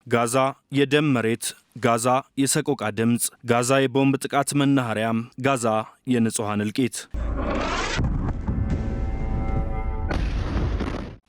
ጋዛ የደም መሬት፣ ጋዛ የሰቆቃ ድምፅ፣ ጋዛ የቦምብ ጥቃት መናኸሪያ፣ ጋዛ የንጹሃን እልቂት።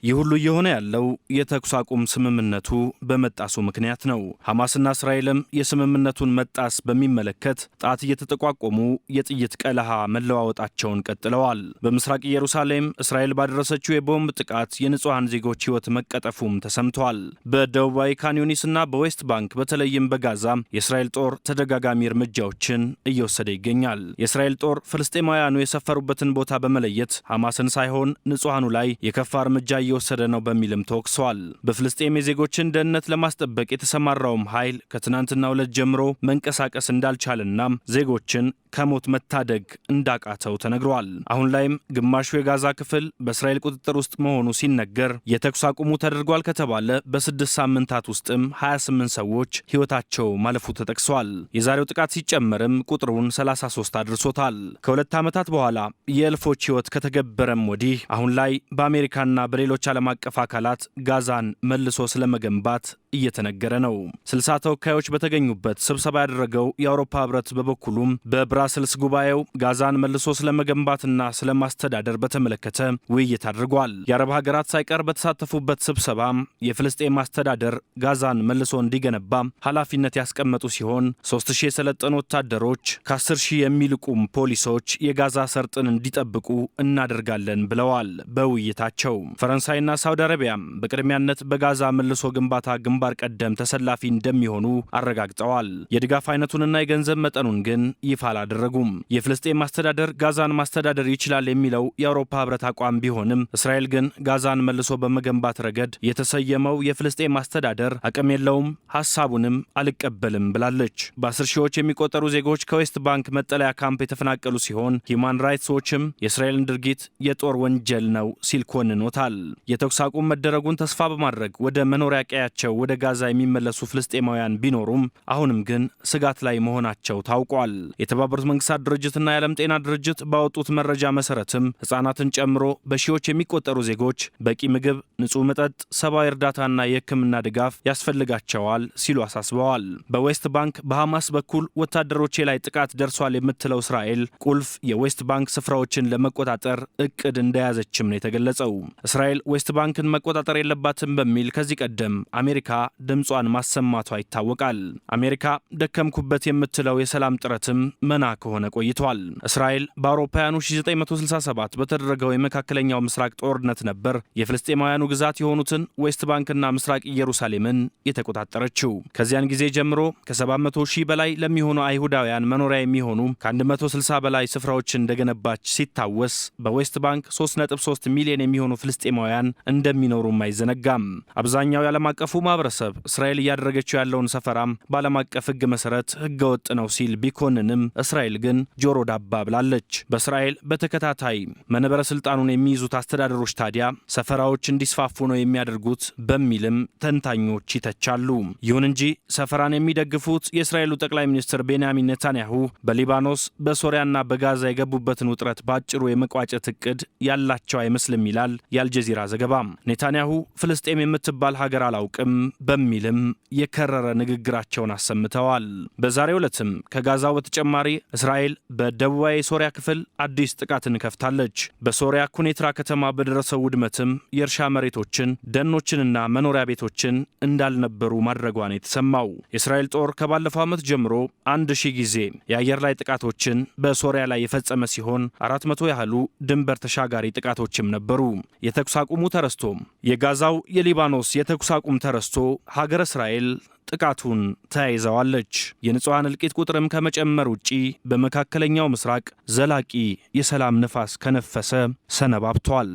ይህ ሁሉ እየሆነ ያለው የተኩስ አቁም ስምምነቱ በመጣሱ ምክንያት ነው። ሐማስና እስራኤልም የስምምነቱን መጣስ በሚመለከት ጣት እየተጠቋቆሙ የጥይት ቀለሃ መለዋወጣቸውን ቀጥለዋል። በምስራቅ ኢየሩሳሌም እስራኤል ባደረሰችው የቦምብ ጥቃት የንጹሃን ዜጎች ሕይወት መቀጠፉም ተሰምቷል። በደቡባዊ ካን ዩኒስና በዌስት ባንክ በተለይም በጋዛ የእስራኤል ጦር ተደጋጋሚ እርምጃዎችን እየወሰደ ይገኛል። የእስራኤል ጦር ፍልስጤማውያኑ የሰፈሩበትን ቦታ በመለየት ሐማስን ሳይሆን ንጹሃኑ ላይ የከፋ እርምጃ እየወሰደ ነው በሚልም ተወቅሷል። በፍልስጤም የዜጎችን ደህንነት ለማስጠበቅ የተሰማራውም ኃይል ከትናንትናው ዕለት ጀምሮ መንቀሳቀስ እንዳልቻለና ዜጎችን ከሞት መታደግ እንዳቃተው ተነግሯል። አሁን ላይም ግማሹ የጋዛ ክፍል በእስራኤል ቁጥጥር ውስጥ መሆኑ ሲነገር የተኩስ አቁሙ ተደርጓል ከተባለ በ6 ሳምንታት ውስጥም 28 ሰዎች ሕይወታቸው ማለፉ ተጠቅሷል። የዛሬው ጥቃት ሲጨመርም ቁጥሩን 33 አድርሶታል። ከሁለት ዓመታት በኋላ የእልፎች ሕይወት ከተገበረም ወዲህ አሁን ላይ በአሜሪካና በሌሎች ዓለም አቀፍ አካላት ጋዛን መልሶ ስለመገንባት እየተነገረ ነው። 60 ተወካዮች በተገኙበት ስብሰባ ያደረገው የአውሮፓ ህብረት በበኩሉም በብራስልስ ጉባኤው ጋዛን መልሶ ስለመገንባትና ስለማስተዳደር በተመለከተ ውይይት አድርጓል። የአረብ ሀገራት ሳይቀር በተሳተፉበት ስብሰባ የፍልስጤም አስተዳደር ጋዛን መልሶ እንዲገነባ ኃላፊነት ያስቀመጡ ሲሆን 3000 የሰለጠኑ ወታደሮች ከ10,000 የሚልቁም ፖሊሶች የጋዛ ሰርጥን እንዲጠብቁ እናደርጋለን ብለዋል። በውይይታቸው ፈረንሳይና ሳውዲ አረቢያም በቅድሚያነት በጋዛ መልሶ ግንባታ ግንባር ቀደም ተሰላፊ እንደሚሆኑ አረጋግጠዋል። የድጋፍ አይነቱንና የገንዘብ መጠኑን ግን ይፋ አላደረጉም። የፍልስጤም አስተዳደር ጋዛን ማስተዳደር ይችላል የሚለው የአውሮፓ ህብረት አቋም ቢሆንም እስራኤል ግን ጋዛን መልሶ በመገንባት ረገድ የተሰየመው የፍልስጤም አስተዳደር አቅም የለውም፣ ሐሳቡንም አልቀበልም ብላለች። በ10 ሺዎች የሚቆጠሩ ዜጎች ከዌስት ባንክ መጠለያ ካምፕ የተፈናቀሉ ሲሆን ሂውማን ራይትስ ዎችም የእስራኤልን ድርጊት የጦር ወንጀል ነው ሲል ኮንኖታል። የተኩስ አቁም መደረጉን ተስፋ በማድረግ ወደ መኖሪያ ቀያቸው ወደ ጋዛ የሚመለሱ ፍልስጤማውያን ቢኖሩም አሁንም ግን ስጋት ላይ መሆናቸው ታውቋል። የተባበሩት መንግስታት ድርጅትና የዓለም ጤና ድርጅት ባወጡት መረጃ መሰረትም ሕፃናትን ጨምሮ በሺዎች የሚቆጠሩ ዜጎች በቂ ምግብ፣ ንጹህ መጠጥ፣ ሰብአዊ እርዳታና የሕክምና ድጋፍ ያስፈልጋቸዋል ሲሉ አሳስበዋል። በዌስት ባንክ በሐማስ በኩል ወታደሮቼ ላይ ጥቃት ደርሷል የምትለው እስራኤል ቁልፍ የዌስት ባንክ ስፍራዎችን ለመቆጣጠር እቅድ እንደያዘችም ነው የተገለጸው። እስራኤል ዌስት ባንክን መቆጣጠር የለባትም በሚል ከዚህ ቀደም አሜሪካ ድምጿን ማሰማቷ ይታወቃል። አሜሪካ ደከምኩበት የምትለው የሰላም ጥረትም መና ከሆነ ቆይቷል። እስራኤል በአውሮፓውያኑ 1967 በተደረገው የመካከለኛው ምስራቅ ጦርነት ነበር የፍልስጤማውያኑ ግዛት የሆኑትን ዌስት ባንክና ምስራቅ ኢየሩሳሌምን የተቆጣጠረችው። ከዚያን ጊዜ ጀምሮ ከ700,000 በላይ ለሚሆኑ አይሁዳውያን መኖሪያ የሚሆኑ ከ160 በላይ ስፍራዎችን እንደገነባች ሲታወስ በዌስት ባንክ 3.3 ሚሊዮን የሚሆኑ ፍልስጤማውያን እንደሚኖሩም አይዘነጋም። አብዛኛው የዓለም አቀፉ ማህበረሰብ እስራኤል እያደረገችው ያለውን ሰፈራም በዓለም አቀፍ ሕግ መሰረት ሕገወጥ ነው ሲል ቢኮንንም እስራኤል ግን ጆሮ ዳባ ብላለች። በእስራኤል በተከታታይ መንበረ ስልጣኑን የሚይዙት አስተዳደሮች ታዲያ ሰፈራዎች እንዲስፋፉ ነው የሚያደርጉት በሚልም ተንታኞች ይተቻሉ። ይሁን እንጂ ሰፈራን የሚደግፉት የእስራኤሉ ጠቅላይ ሚኒስትር ቤንያሚን ኔታንያሁ በሊባኖስ በሶሪያና በጋዛ የገቡበትን ውጥረት በአጭሩ የመቋጨት እቅድ ያላቸው አይመስልም ይላል የአልጀዚራ ዘገባ። ኔታንያሁ ፍልስጤም የምትባል ሀገር አላውቅም በሚልም የከረረ ንግግራቸውን አሰምተዋል። በዛሬው ዕለትም ከጋዛው በተጨማሪ እስራኤል በደቡባዊ ሶሪያ ክፍል አዲስ ጥቃትን ከፍታለች። በሶሪያ ኩኔትራ ከተማ በደረሰው ውድመትም የእርሻ መሬቶችን፣ ደኖችንና መኖሪያ ቤቶችን እንዳልነበሩ ማድረጓን የተሰማው የእስራኤል ጦር ከባለፈው ዓመት ጀምሮ 1000 ጊዜ የአየር ላይ ጥቃቶችን በሶሪያ ላይ የፈጸመ ሲሆን 400 ያህሉ ድንበር ተሻጋሪ ጥቃቶችም ነበሩ። የተኩስ አቁሙ ተረስቶ የጋዛው የሊባኖስ የተኩስ አቁም ተረስቶ ሀገረ እስራኤል ጥቃቱን ተያይዘዋለች። የንጹሃን እልቂት ቁጥርም ከመጨመር ውጪ በመካከለኛው ምስራቅ ዘላቂ የሰላም ነፋስ ከነፈሰ ሰነባብቷል።